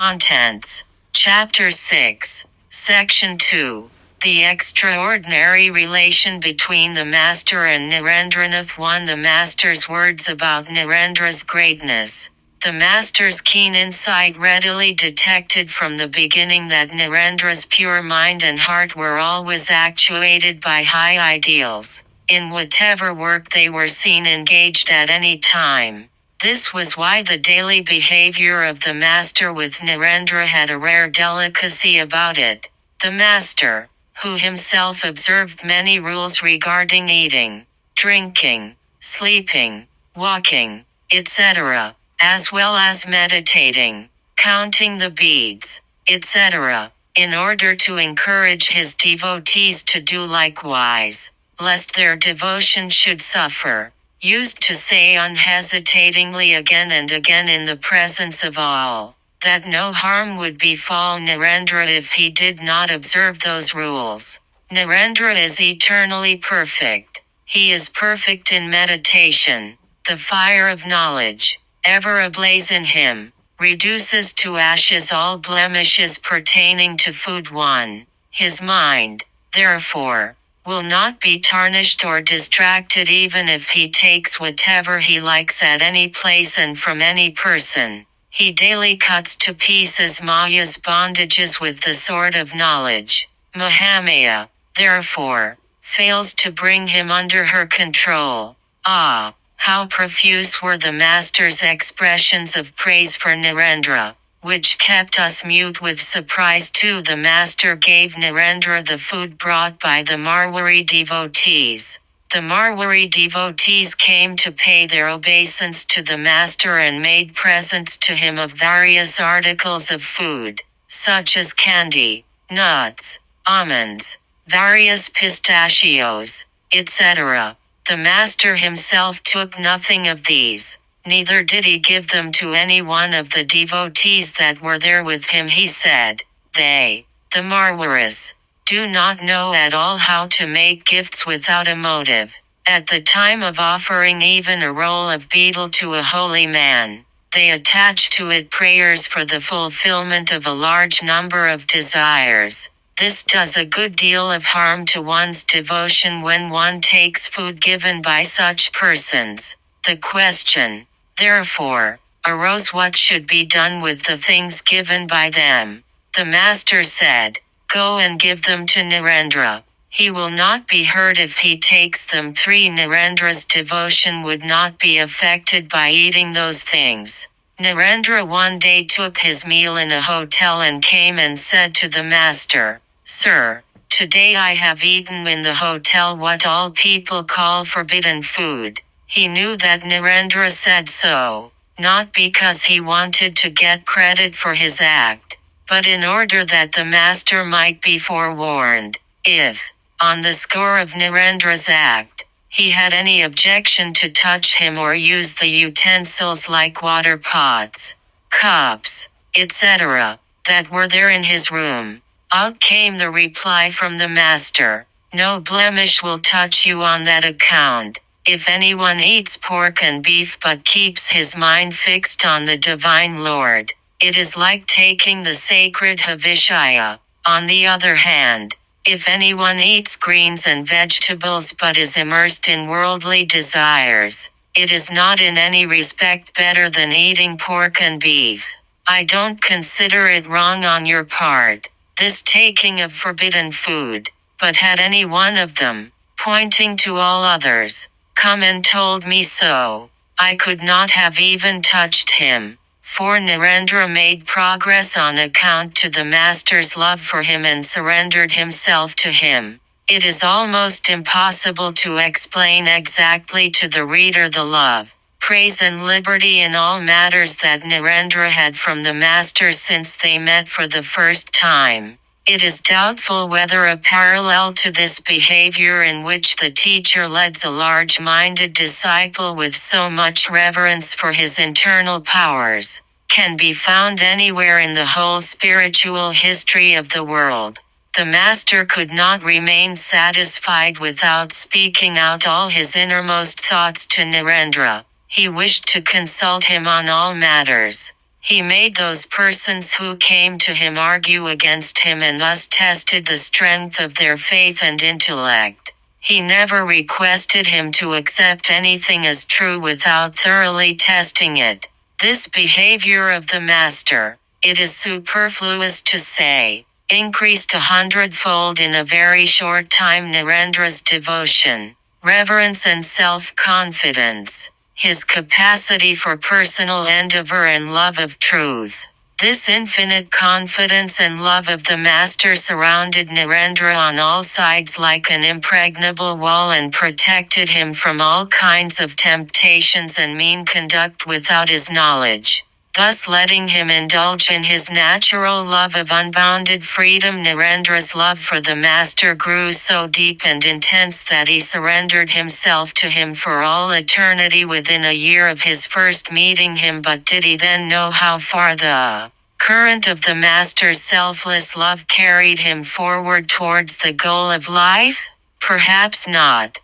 Contents. Chapter 6, Section 2. The extraordinary relation between the Master and Narendranath. 1. The Master's words about Narendra's greatness. The Master's keen insight readily detected from the beginning that Narendra's pure mind and heart were always actuated by high ideals, in whatever work they were seen engaged at any time. This was why the daily behavior of the Master with Narendra had a rare delicacy about it. The Master, who himself observed many rules regarding eating, drinking, sleeping, walking, etc., as well as meditating, counting the beads, etc., in order to encourage his devotees to do likewise, lest their devotion should suffer, used to say unhesitatingly again and again in the presence of all, that no harm would befall Narendra if he did not observe those rules. Narendra is eternally perfect. He is perfect in meditation. The fire of knowledge, ever ablaze in him, reduces to ashes all blemishes pertaining to food. 1. His mind, therefore, will not be tarnished or distracted even if he takes whatever he likes at any place and from any person. He daily cuts to pieces Maya's bondages with the sword of knowledge. Mahamaya, therefore, fails to bring him under her control. Ah, how profuse were the Master's expressions of praise for Narendra, which kept us mute with surprise. 2. The Master gave Narendra the food brought by the Marwari devotees. The Marwari devotees came to pay their obeisance to the Master and made presents to him of various articles of food, such as candy, nuts, almonds, various pistachios, etc. The Master himself took nothing of these, neither did he give them to any one of the devotees that were there with him. He said, "They, the Marwaris, do not know at all how to make gifts without a motive. At the time of offering even a roll of betel to a holy man, they attach to it prayers for the fulfillment of a large number of desires. This does a good deal of harm to one's devotion when one takes food given by such persons." The question, therefore, arose what should be done with the things given by them. The Master said, "Go and give them to Narendra. He will not be hurt if he takes them." 3. Narendra's devotion would not be affected by eating those things. Narendra one day took his meal in a hotel and came and said to the Master, "Sir, today I have eaten in the hotel what all people call forbidden food." He knew that Narendra said so, not because he wanted to get credit for his act, but in order that the Master might be forewarned, if, on the score of Narendra's act, he had any objection to touch him or use the utensils like water pots, cups, etc., that were there in his room. Out came the reply from the Master, "No blemish will touch you on that account. If anyone eats pork and beef but keeps his mind fixed on the Divine Lord, it is like taking the sacred Havishaya. On the other hand, if anyone eats greens and vegetables but is immersed in worldly desires, it is not in any respect better than eating pork and beef. I don't consider it wrong on your part, this taking of forbidden food, but had any one of them, pointing to all others, come and told me so, I could not have even touched him." For Narendra made progress on account to the Master's love for him and surrendered himself to him. It is almost impossible to explain exactly to the reader the love, praise and liberty in all matters that Narendra had from the Master since they met for the first time. It is doubtful whether a parallel to this behavior in which the teacher leads a large-minded disciple with so much reverence for his internal powers, can be found anywhere in the whole spiritual history of the world. The Master could not remain satisfied without speaking out all his innermost thoughts to Narendra. He wished to consult him on all matters. He made those persons who came to him argue against him and thus tested the strength of their faith and intellect. He never requested him to accept anything as true without thoroughly testing it. This behavior of the master, it is superfluous to say, increased 100-fold in a very short time Narendra's devotion, reverence and self-confidence, his capacity for personal endeavor and love of truth. This infinite confidence and love of the Master surrounded Narendra on all sides like an impregnable wall and protected him from all kinds of temptations and mean conduct without his knowledge, thus letting him indulge in his natural love of unbounded freedom. Narendra's love for the Master grew so deep and intense that he surrendered himself to him for all eternity within a year of his first meeting him. But did he then know how far the current of the Master's selfless love carried him forward towards the goal of life? Perhaps not.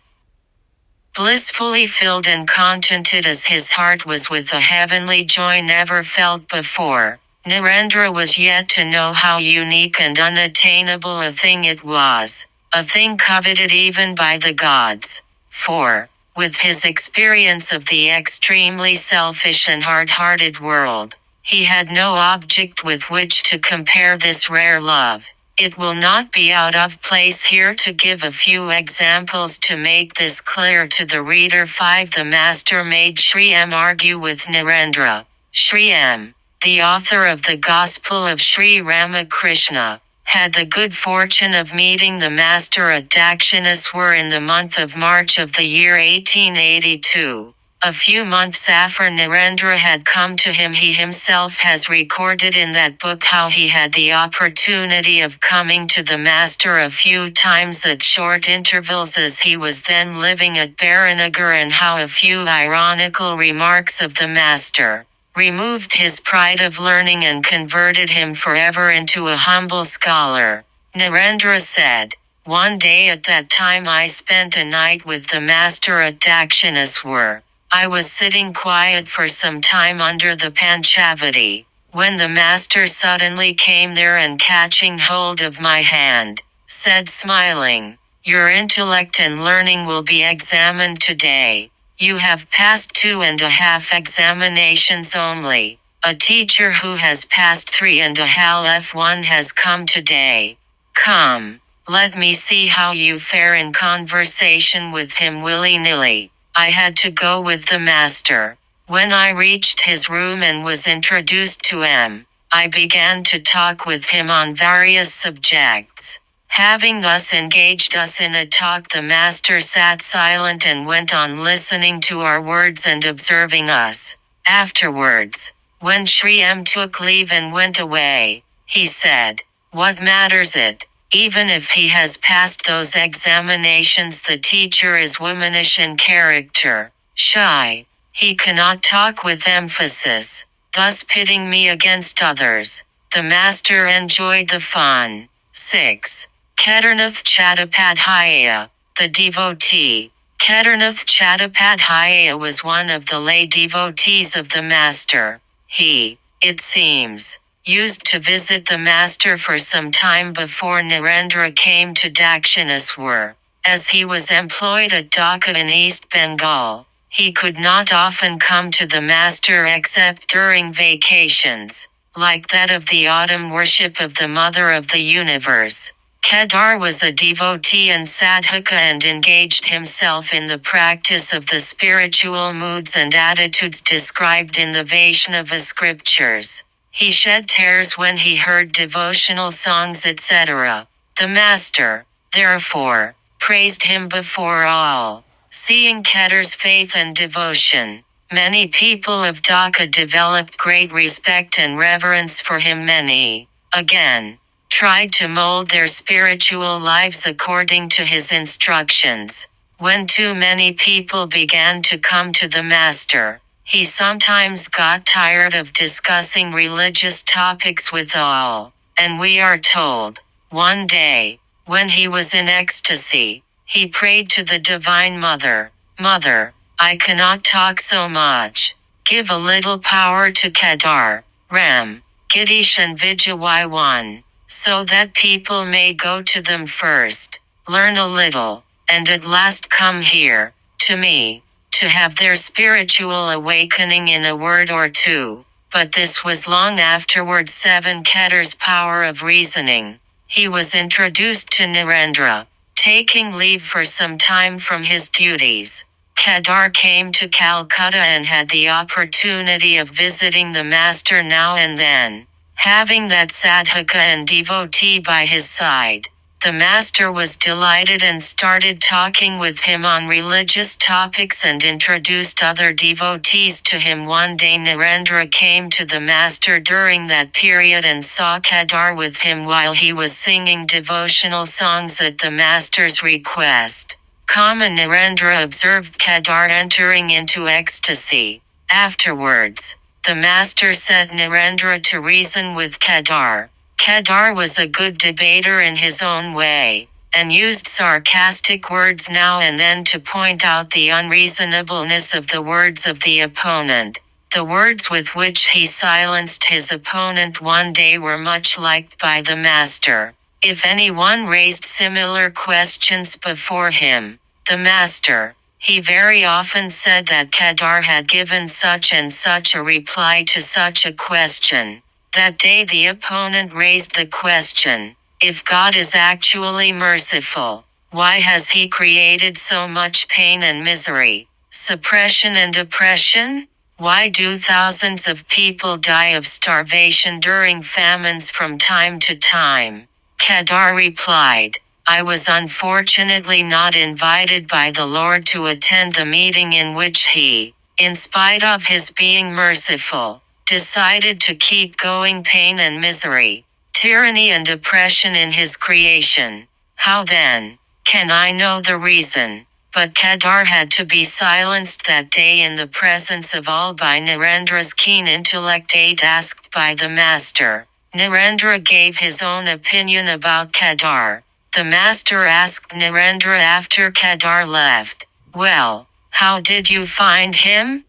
Blissfully filled and contented as his heart was with a heavenly joy never felt before, Narendra was yet to know how unique and unattainable a thing it was, a thing coveted even by the gods. For, with his experience of the extremely selfish and hard-hearted world, he had no object with which to compare this rare love. It will not be out of place here to give a few examples to make this clear to the reader. 5. The Master made Sri M argue with Narendra. Sri M, the author of the Gospel of Sri Ramakrishna, had the good fortune of meeting the Master at Dakshineshwar in the month of March of the year 1882. A few months after Narendra had come to him, he himself has recorded in that book how he had the opportunity of coming to the Master a few times at short intervals as he was then living at Baranagar, and how a few ironical remarks of the Master removed his pride of learning and converted him forever into a humble scholar. Narendra said, "One day at that time I spent a night with the Master at Dakshineshwar. I was sitting quiet for some time under the Panchavati, when the Master suddenly came there and catching hold of my hand, said smiling, 'Your intellect and learning will be examined today. You have passed 2.5 examinations only. A teacher who has passed 3.5 F1 has come today. Come, let me see how you fare in conversation with him willy-nilly.' I had to go with the Master. When I reached his room and was introduced to him, I began to talk with him on various subjects. Having thus engaged us in a talk, the Master sat silent and went on listening to our words and observing us. Afterwards, when Sri M took leave and went away, he said, 'What matters it? Even if he has passed those examinations, the teacher is womanish in character, shy. He cannot talk with emphasis, thus pitting me against others.' The Master enjoyed the fun. 6. Kedarnath Chattopadhyaya, the devotee. Kedarnath Chattopadhyaya was one of the lay devotees of the Master. He, it seems, used to visit the Master for some time before Narendra came to Dakshineshwar. As he was employed at Dhaka in East Bengal, he could not often come to the Master except during vacations, like that of the autumn worship of the Mother of the Universe. Kedar was a devotee and sadhaka and engaged himself in the practice of the spiritual moods and attitudes described in the Vaishnava scriptures. He shed tears when he heard devotional songs, etc. The Master, therefore, praised him before all. Seeing Kedar's faith and devotion, many people of Dhaka developed great respect and reverence for him. Many, again, tried to mold their spiritual lives according to his instructions. When too many people began to come to the Master, he sometimes got tired of discussing religious topics with all, and we are told, one day, when he was in ecstasy, he prayed to the Divine Mother, "Mother, I cannot talk so much. Give a little power to Kedar." Ram, Girish and Vijay 1, so that people may go to them first, learn a little, and at last come here, to me, to have their spiritual awakening in a word or two. But this was long afterward. 7 Kedar's power of reasoning. He was introduced to Narendra, taking leave for some time from his duties. Kedar came to Calcutta and had the opportunity of visiting the master now and then, having that sadhaka and devotee by his side. The master was delighted and started talking with him on religious topics and introduced other devotees to him. One day Narendra came to the master during that period and saw Kedar with him while he was singing devotional songs at the master's request. Narendra observed Kedar entering into ecstasy. Afterwards, the master set Narendra to reason with Kedar. Kedar was a good debater in his own way, and used sarcastic words now and then to point out the unreasonableness of the words of the opponent. The words with which he silenced his opponent one day were much liked by the master. If anyone raised similar questions before him, the master, he very often said that Kedar had given such and such a reply to such a question. That day the opponent raised the question, if God is actually merciful, why has he created so much pain and misery, suppression and oppression? Why do thousands of people die of starvation during famines from time to time? Kedar replied, I was unfortunately not invited by the Lord to attend the meeting in which he, in spite of his being merciful, decided to keep going pain and misery, tyranny and oppression in his creation. How then can I know the reason? But Kedar had to be silenced that day in the presence of all by Narendra's keen intellect. 8 Asked by the master. Narendra gave his own opinion about Kedar. The master asked Narendra after Kedar left, well, how did you find him?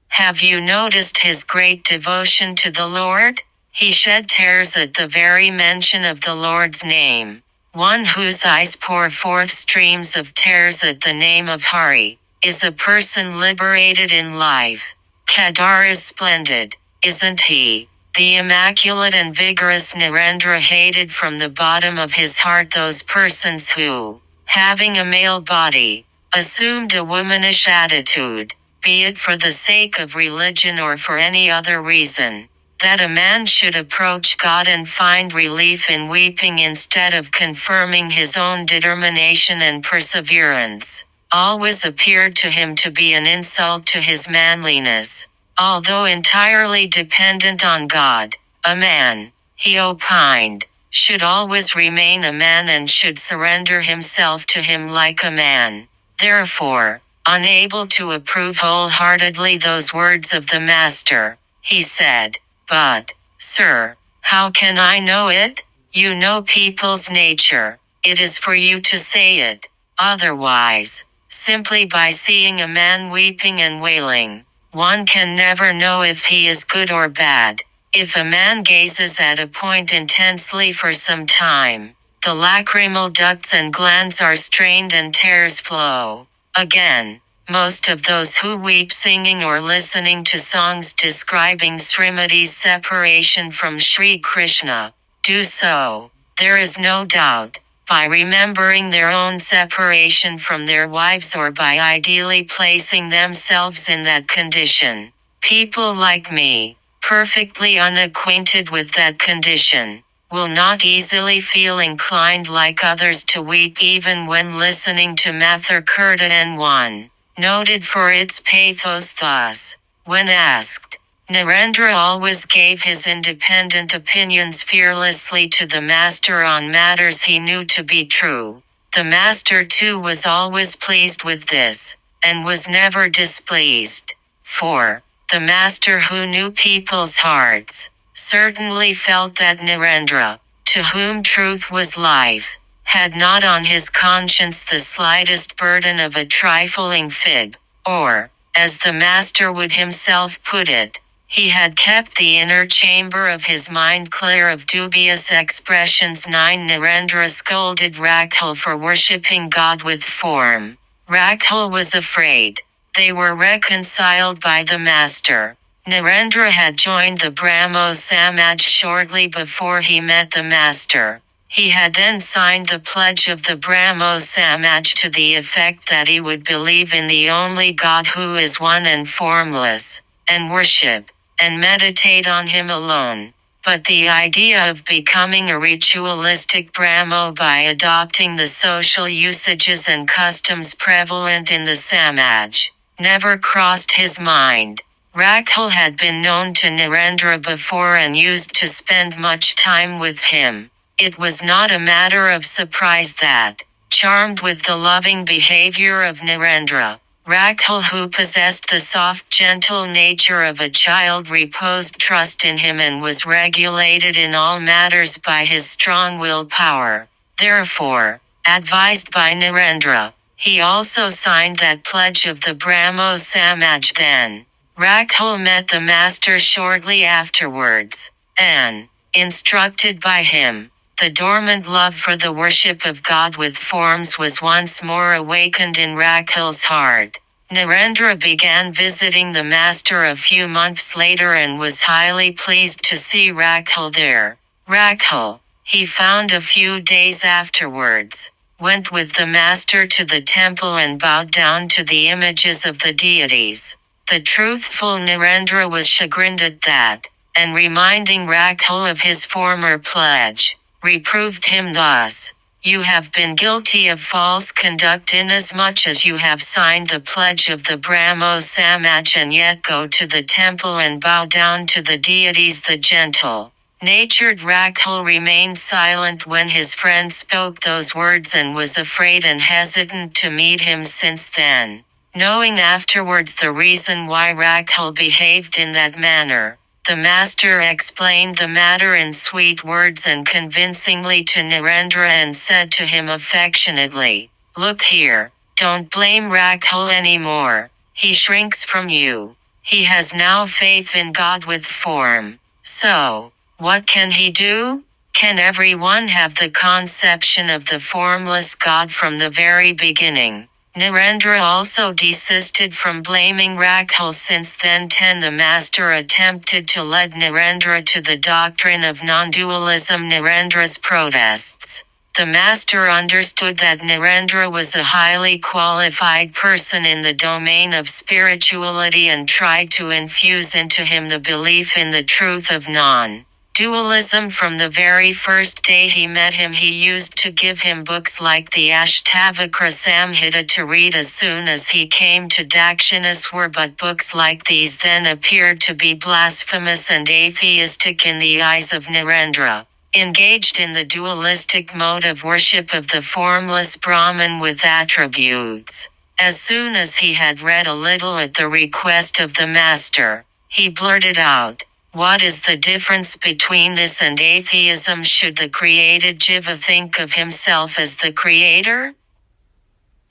Have you noticed his great devotion to the Lord? He shed tears at the very mention of the Lord's name. One whose eyes pour forth streams of tears at the name of Hari, is a person liberated in life. Kedar is splendid, isn't he? The immaculate and vigorous Narendra hated from the bottom of his heart those persons who, having a male body, assumed a womanish attitude, be it for the sake of religion or for any other reason, that a man should approach God and find relief in weeping instead of confirming his own determination and perseverance, always appeared to him to be an insult to his manliness. Although entirely dependent on God, a man, he opined, should always remain a man and should surrender himself to him like a man. Therefore, unable to approve wholeheartedly those words of the master, he said, but, sir, how can I know it? You know people's nature. It is for you to say it. Otherwise, simply by seeing a man weeping and wailing, one can never know if he is good or bad. If a man gazes at a point intensely for some time, the lacrimal ducts and glands are strained and tears flow. Again, most of those who weep singing or listening to songs describing Srimati's separation from Sri Krishna, do so, there is no doubt, by remembering their own separation from their wives or by ideally placing themselves in that condition. People like me, perfectly unacquainted with that condition, will not easily feel inclined like others to weep even when listening to Mathur Kirtan 1, noted for its pathos. Thus, when asked, Narendra always gave his independent opinions fearlessly to the master on matters he knew to be true. The master too was always pleased with this, and was never displeased. For, the master who knew people's hearts, certainly felt that Narendra, to whom truth was life, had not on his conscience the slightest burden of a trifling fib, or, as the master would himself put it, He had kept the inner chamber of his mind clear of dubious expressions. 9. Narendra scolded Rakhul for worshipping God with form. Rakhul was afraid. They were reconciled by the master. Narendra had joined the Brahmo Samaj shortly before he met the master. He had then signed the pledge of the Brahmo Samaj to the effect that he would believe in the only God who is one and formless, and worship and meditate on him alone. But the idea of becoming a ritualistic Brahmo by adopting the social usages and customs prevalent in the Samaj never crossed his mind. Rakhul had been known to Narendra before and used to spend much time with him. It was not a matter of surprise that, charmed with the loving behavior of Narendra, Rakhul, who possessed the soft, gentle nature of a child, reposed trust in him and was regulated in all matters by his strong willpower. Therefore, advised by Narendra, he also signed that pledge of the Brahmo Samaj. Then, Rakhul met the master shortly afterwards, and, instructed by him, the dormant love for the worship of God with forms was once more awakened in Rakhul's heart. Narendra began visiting the master a few months later and was highly pleased to see Rakhul there. Rakhul, he found a few days afterwards, went with the master to the temple and bowed down to the images of the deities. The truthful Narendra was chagrined at that, and reminding Rakhul of his former pledge, reproved him thus: "You have been guilty of false conduct inasmuch as you have signed the pledge of the Brahmo Samaj and yet go to the temple and bow down to the deities." The gentle-natured Rakhul remained silent when his friend spoke those words and was afraid and hesitant to meet him since then. Knowing afterwards the reason why Rakhul behaved in that manner, the master explained the matter in sweet words and convincingly to Narendra and said to him affectionately, "Look here, don't blame Rakhul anymore. He shrinks from you. He has now faith in God with form. So, what can he do? Can everyone have the conception of the formless God from the very beginning?" Narendra also desisted from blaming Rakhul since then. 10. The master attempted to lead Narendra to the doctrine of non-dualism. Narendra's protests. The master understood that Narendra was a highly qualified person in the domain of spirituality and tried to infuse into him the belief in the truth of non-dualism. From the very first day he met him, he used to give him books like the Ashtavakra Samhita to read as soon as he came to Dakshineshwar, but books like these then appeared to be blasphemous and atheistic in the eyes of Narendra. Engaged in the dualistic mode of worship of the formless Brahman with attributes. As soon as he had read a little at the request of the master, he blurted out, "What is the difference between this and atheism? Should the created Jiva think of himself as the creator?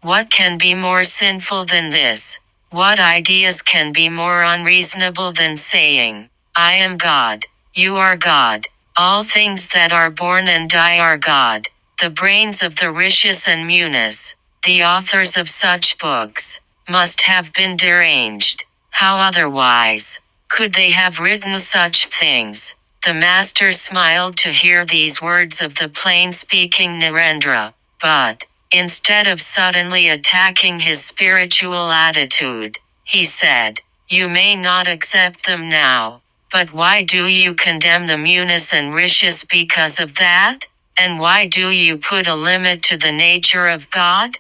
What can be more sinful than this? What ideas can be more unreasonable than saying, 'I am God, you are God, all things that are born and die are God'? The brains of the rishis and munis, the authors of such books, must have been deranged. How otherwise could they have written such things?" The master smiled to hear these words of the plain-speaking Narendra, but, instead of suddenly attacking his spiritual attitude, he said, "You may not accept them now, but why do you condemn the munis and rishis because of that? And why do you put a limit to the nature of God?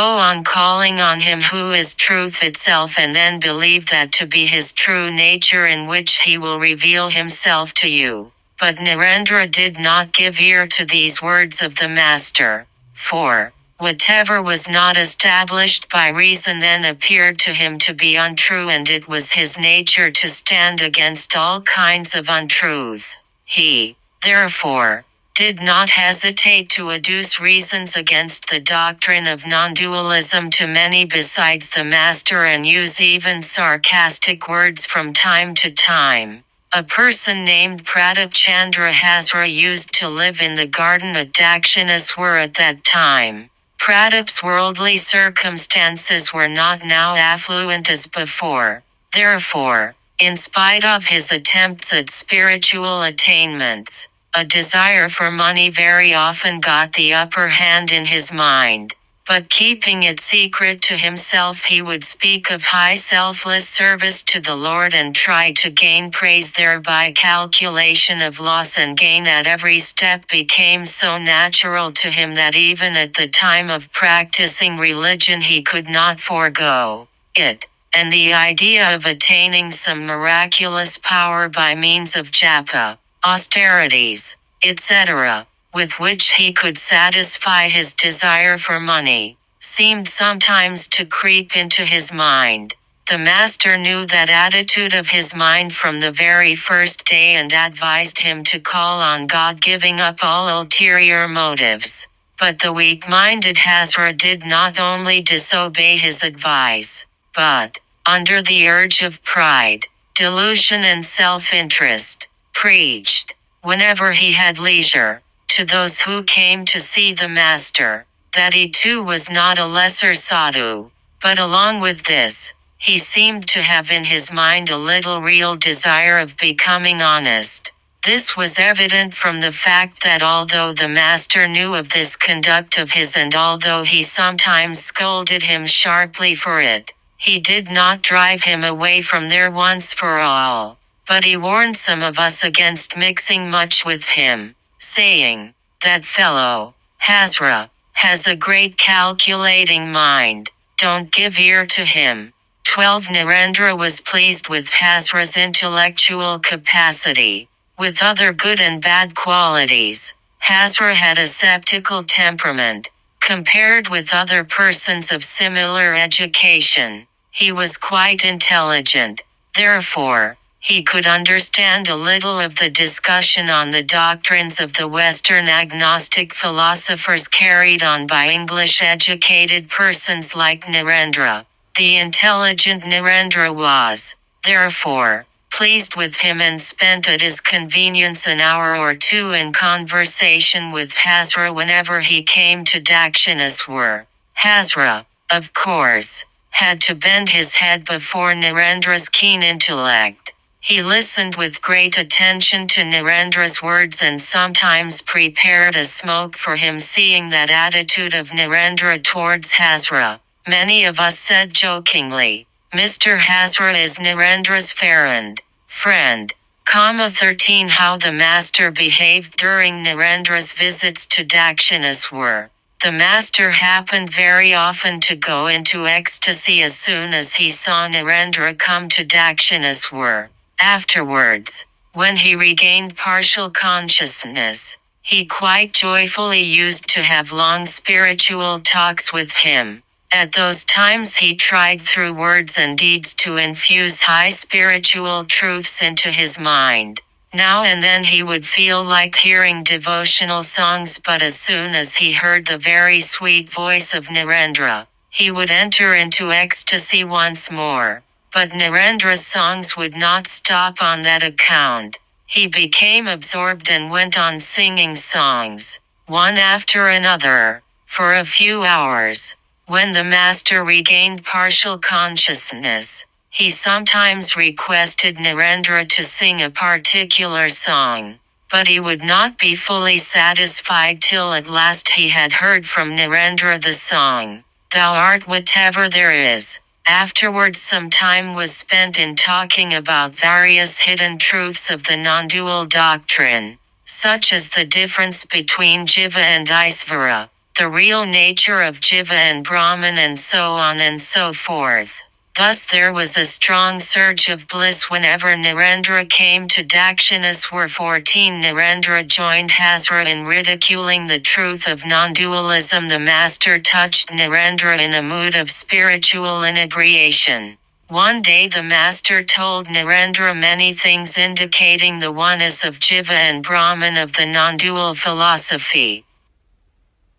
Go on calling on him who is truth itself and then believe that to be his true nature, in which he will reveal himself to you." But Narendra did not give ear to these words of the master, for whatever was not established by reason then appeared to him to be untrue, and it was his nature to stand against all kinds of untruth. He, therefore, did not hesitate to adduce reasons against the doctrine of non-dualism to many besides the master and use even sarcastic words from time to time. A person named Pratap Chandra Hazra used to live in the garden at Dakshineshwar at that time. Pratap's worldly circumstances were not now affluent as before. Therefore, in spite of his attempts at spiritual attainments, a desire for money very often got the upper hand in his mind. But keeping it secret to himself, he would speak of high selfless service to the Lord and try to gain praise thereby. Calculation of loss and gain at every step became so natural to him that even at the time of practicing religion he could not forego it, and the idea of attaining some miraculous power by means of japa, austerities, etc., with which he could satisfy his desire for money, seemed sometimes to creep into his mind. The master knew that attitude of his mind from the very first day and advised him to call on God, giving up all ulterior motives. But the weak-minded Hazra did not only disobey his advice, but, under the urge of pride, delusion and self-interest, preached, whenever he had leisure, to those who came to see the master, that he too was not a lesser sadhu. But along with this, he seemed to have in his mind a little real desire of becoming honest. This was evident from the fact that although the master knew of this conduct of his and although he sometimes scolded him sharply for it, he did not drive him away from there once for all. But he warned some of us against mixing much with him, saying, "That fellow, Hazra, has a great calculating mind. Don't give ear to him." 12. Narendra was pleased with Hazra's intellectual capacity. With other good and bad qualities, Hazra had a sceptical temperament. Compared with other persons of similar education, he was quite intelligent. Therefore, he could understand a little of the discussion on the doctrines of the Western agnostic philosophers carried on by English-educated persons like Narendra. The intelligent Narendra was, therefore, pleased with him and spent at his convenience an hour or two in conversation with Hazra whenever he came to Dakshineshwar. Hazra, of course, had to bend his head before Narendra's keen intellect. He listened with great attention to Narendra's words and sometimes prepared a smoke for him, seeing that attitude of Narendra towards Hazra. Many of us said jokingly, "Mr. Hazra is Narendra's friend. 13. How the master behaved during Narendra's visits to Dakshineshwar. The master happened very often to go into ecstasy as soon as he saw Narendra come to Dakshineshwar. Afterwards, when he regained partial consciousness, he quite joyfully used to have long spiritual talks with him. At those times he tried through words and deeds to infuse high spiritual truths into his mind. Now and then he would feel like hearing devotional songs, but as soon as he heard the very sweet voice of Narendra, he would enter into ecstasy once more. But Narendra's songs would not stop on that account. He became absorbed and went on singing songs, one after another, for a few hours. When the master regained partial consciousness, he sometimes requested Narendra to sing a particular song, but he would not be fully satisfied till at last he had heard from Narendra the song, "Thou art whatever there is." Afterwards some time was spent in talking about various hidden truths of the non-dual doctrine, such as the difference between Jiva and Isvara, the real nature of Jiva and Brahman, and so on and so forth. Thus there was a strong surge of bliss whenever Narendra came to Dakshineshwar. 14. Narendra joined Hazra in ridiculing the truth of non-dualism. The master touched Narendra in a mood of spiritual inebriation. One day the master told Narendra many things indicating the oneness of Jiva and Brahman of the non-dual philosophy.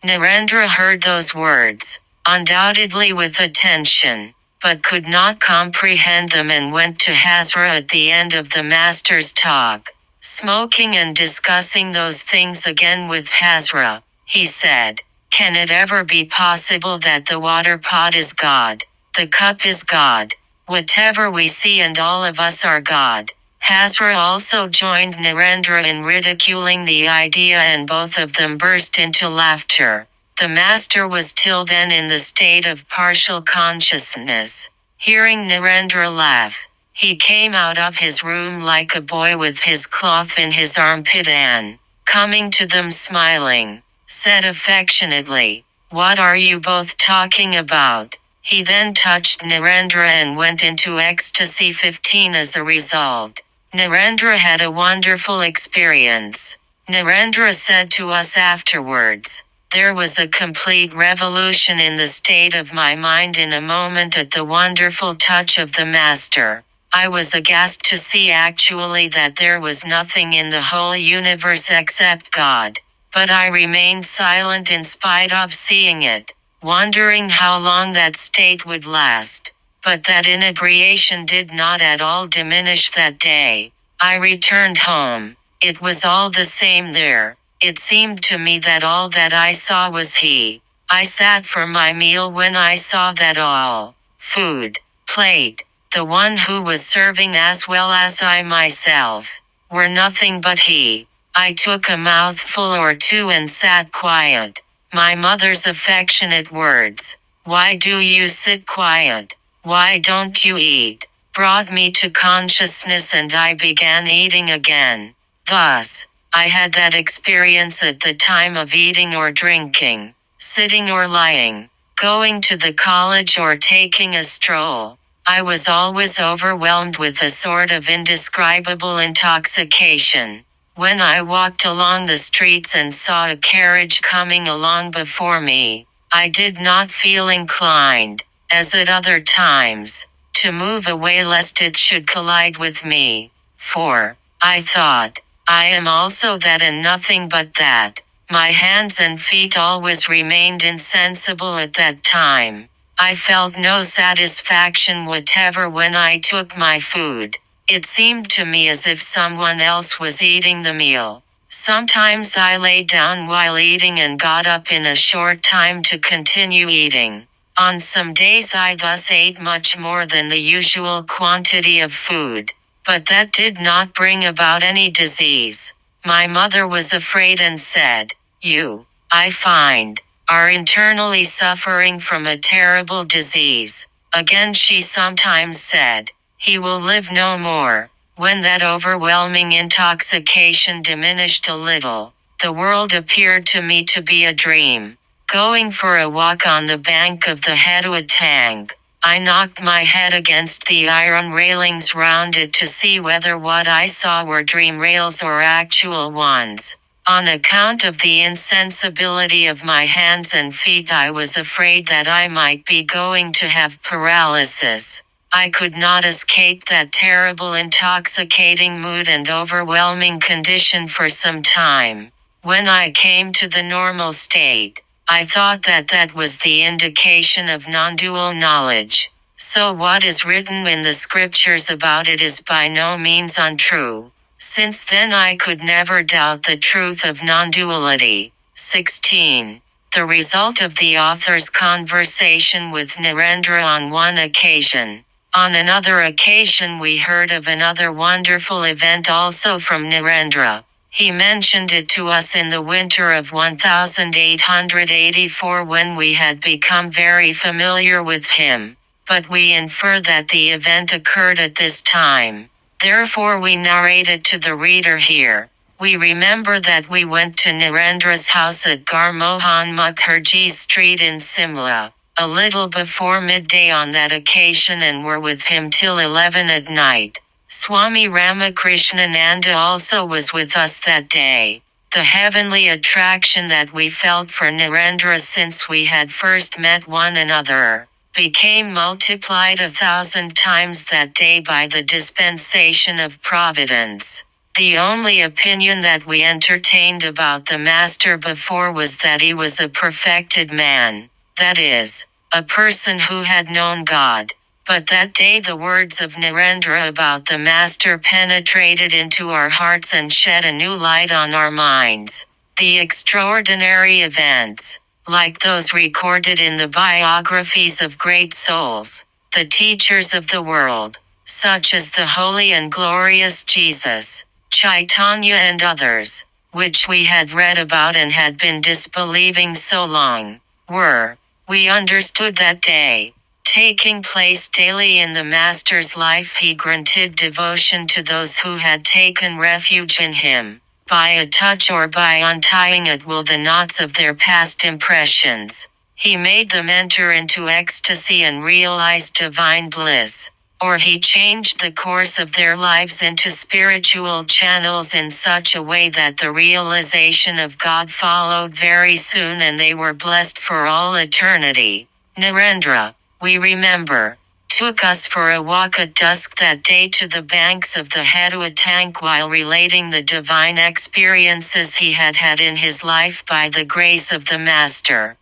Narendra heard those words, undoubtedly with attention, but could not comprehend them and went to Hazra at the end of the master's talk. Smoking and discussing those things again with Hazra, he said, "Can it ever be possible that the water pot is God? The cup is God. Whatever we see and all of us are God." Hazra also joined Narendra in ridiculing the idea and both of them burst into laughter. The master was till then in the state of partial consciousness. Hearing Narendra laugh, he came out of his room like a boy with his cloth in his armpit and, coming to them smiling, said affectionately, "What are you both talking about?" He then touched Narendra and went into ecstasy 15 as a result. Narendra had a wonderful experience. Narendra said to us afterwards, "There was a complete revolution in the state of my mind in a moment at the wonderful touch of the Master. I was aghast to see actually that there was nothing in the whole universe except God. But I remained silent in spite of seeing it, wondering how long that state would last. But that inebriation did not at all diminish that day. I returned home. It was all the same there. It seemed to me that all that I saw was He. I sat for my meal when I saw that all food, plate, the one who was serving as well as I myself, were nothing but He. I took a mouthful or two and sat quiet. My mother's affectionate words, 'Why do you sit quiet? Why don't you eat?' brought me to consciousness and I began eating again. Thus, I had that experience at the time of eating or drinking, sitting or lying, going to the college or taking a stroll. I was always overwhelmed with a sort of indescribable intoxication. When I walked along the streets and saw a carriage coming along before me, I did not feel inclined, as at other times, to move away lest it should collide with me. For, I thought, I am also that and nothing but that. My hands and feet always remained insensible at that time. I felt no satisfaction whatever when I took my food. It seemed to me as if someone else was eating the meal. Sometimes I lay down while eating and got up in a short time to continue eating. On some days I thus ate much more than the usual quantity of food. But that did not bring about any disease. My mother was afraid and said, "You, I find, are internally suffering from a terrible disease." Again she sometimes said, "He will live no more." When that overwhelming intoxication diminished a little, the world appeared to me to be a dream. Going for a walk on the bank of the Hedua Tang, I knocked my head against the iron railings round it to see whether what I saw were dream rails or actual ones. On account of the insensibility of my hands and feet I was afraid that I might be going to have paralysis. I could not escape that terrible intoxicating mood and overwhelming condition for some time. When I came to the normal state, I thought that that was the indication of non-dual knowledge. So what is written in the scriptures about it is by no means untrue. Since then I could never doubt the truth of non-duality. 16. The result of the author's conversation with Narendra on one occasion. On another occasion we heard of another wonderful event also from Narendra. He mentioned it to us in the winter of 1884 when we had become very familiar with him, but we infer that the event occurred at this time. Therefore we narrate it to the reader here. We remember that we went to Narendra's house at Garmohan Mukherjee Street in Simla, a little before midday on that occasion and were with him till 11 at night. Swami Ramakrishna Leela also was with us that day. The heavenly attraction that we felt for Narendra since we had first met one another, became multiplied 1,000 times that day by the dispensation of Providence. The only opinion that we entertained about the Master before was that he was a perfected man, that is, a person who had known God. But that day the words of Narendra about the Master penetrated into our hearts and shed a new light on our minds. The extraordinary events, like those recorded in the biographies of great souls, the teachers of the world, such as the holy and glorious Jesus, Chaitanya and others, which we had read about and had been disbelieving so long, were, we understood that day, taking place daily in the Master's life. He granted devotion to those who had taken refuge in him, by a touch or by untying at will the knots of their past impressions. He made them enter into ecstasy and realize divine bliss. Or he changed the course of their lives into spiritual channels in such a way that the realization of God followed very soon and they were blessed for all eternity. Narendra, we remember, took us for a walk at dusk that day to the banks of the Hedua tank while relating the divine experiences he had had in his life by the grace of the Master.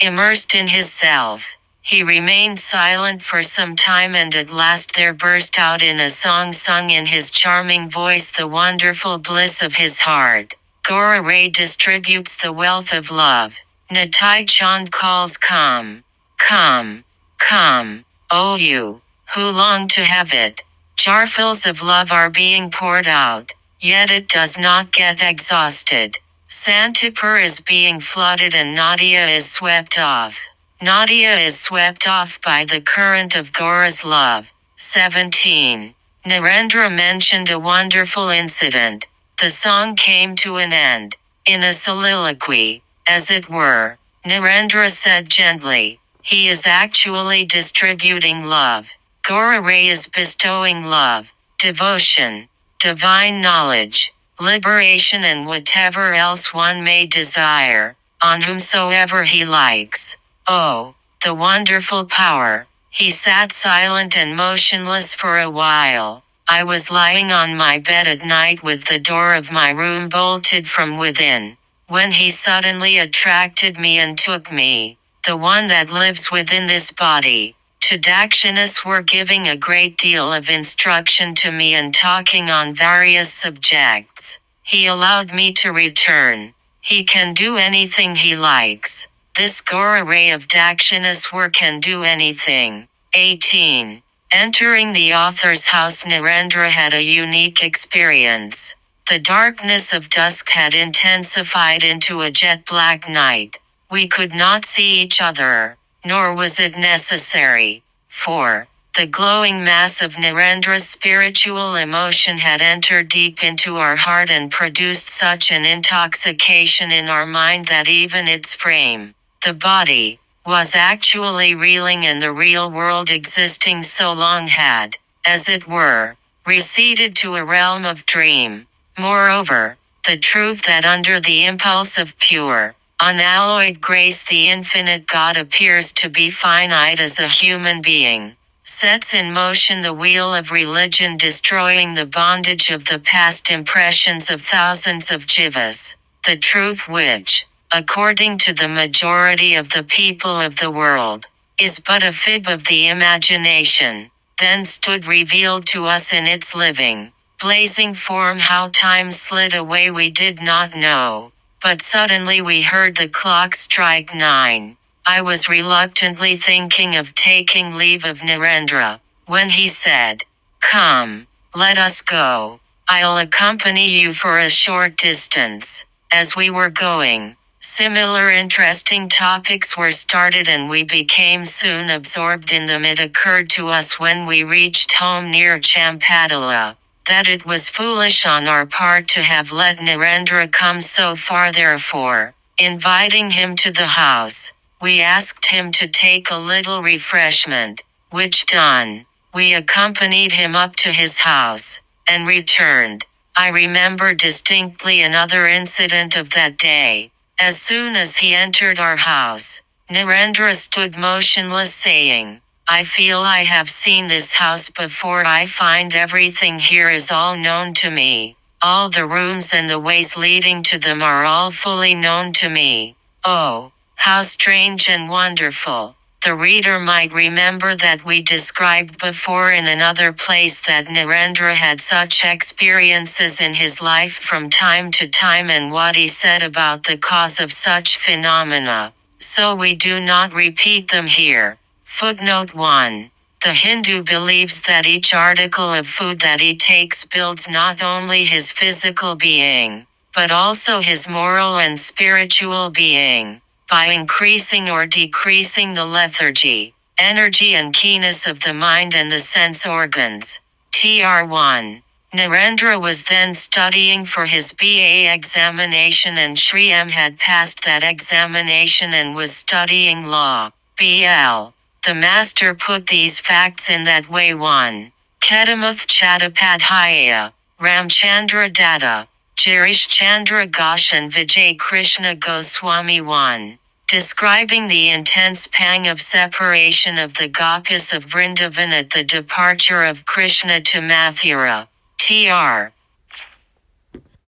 Immersed in his self, he remained silent for some time and at last there burst out in a song sung in his charming voice the wonderful bliss of his heart. Gora Ray distributes the wealth of love. Nitai Chand calls come, come, come, O you, who long to have it. Jarfils of love are being poured out, yet it does not get exhausted. Santipur is being flooded and Nadia is swept off. Nadia is swept off by the current of Gaura's love. 17. Narendra mentioned a wonderful incident. The song came to an end. In a soliloquy, as it were, Narendra said gently, he is actually distributing love. Gaura Ray is bestowing love, devotion, divine knowledge, liberation and whatever else one may desire, on whomsoever he likes. Oh, the wonderful power! He sat silent and motionless for a while. I was lying on my bed at night with the door of my room bolted from within, when he suddenly attracted me and took me, the one that lives within this body, to Dakshineshwar, giving a great deal of instruction to me and talking on various subjects. He allowed me to return. He can do anything he likes. This Gaura Ray of Dakshineshwar can do anything. 18. Entering the author's house, Narendra had a unique experience. The darkness of dusk had intensified into a jet-black night. We could not see each other, nor was it necessary, for the glowing mass of Narendra's spiritual emotion had entered deep into our heart and produced such an intoxication in our mind that even its frame, the body, was actually reeling and the real world existing so long had, as it were, receded to a realm of dream. Moreover, the truth that under the impulse of pure, unalloyed grace the infinite God appears to be finite as a human being, sets in motion the wheel of religion, destroying the bondage of the past impressions of thousands of jivas. The truth which, according to the majority of the people of the world, is but a fib of the imagination, then stood revealed to us in its living, blazing form. How time slid away we did not know, but suddenly we heard the clock strike 9. I was reluctantly thinking of taking leave of Narendra, when he said, "Come, let us go. I'll accompany you for a short distance." As we were going, similar interesting topics were started and we became soon absorbed in them. It occurred to us when we reached home near Champadala, that it was foolish on our part to have let Narendra come so far. Therefore, inviting him to the house, we asked him to take a little refreshment, which done, we accompanied him up to his house, and returned. I remember distinctly another incident of that day. As soon as he entered our house, Narendra stood motionless saying, I feel I have seen this house before. I find everything here is all known to me. All the rooms and the ways leading to them are all fully known to me. Oh, how strange and wonderful. The reader might remember that we described before in another place that Narendra had such experiences in his life from time to time and what he said about the cause of such phenomena. So we do not repeat them here. Footnote 1. The Hindu believes that each article of food that he takes builds not only his physical being, but also his moral and spiritual being, by increasing or decreasing the lethargy, energy and keenness of the mind and the sense organs. Tr1. Narendra was then studying for his BA examination and Sri M had passed that examination and was studying law, BL. The master put these facts in that way. 1. Kedamuth Chattopadhyaya, Ramchandra Datta, Girish Chandra Ghosh and Vijay Krishna Goswami. 1. Describing the intense pang of separation of the gopis of Vrindavan at the departure of Krishna to Mathura. Tr.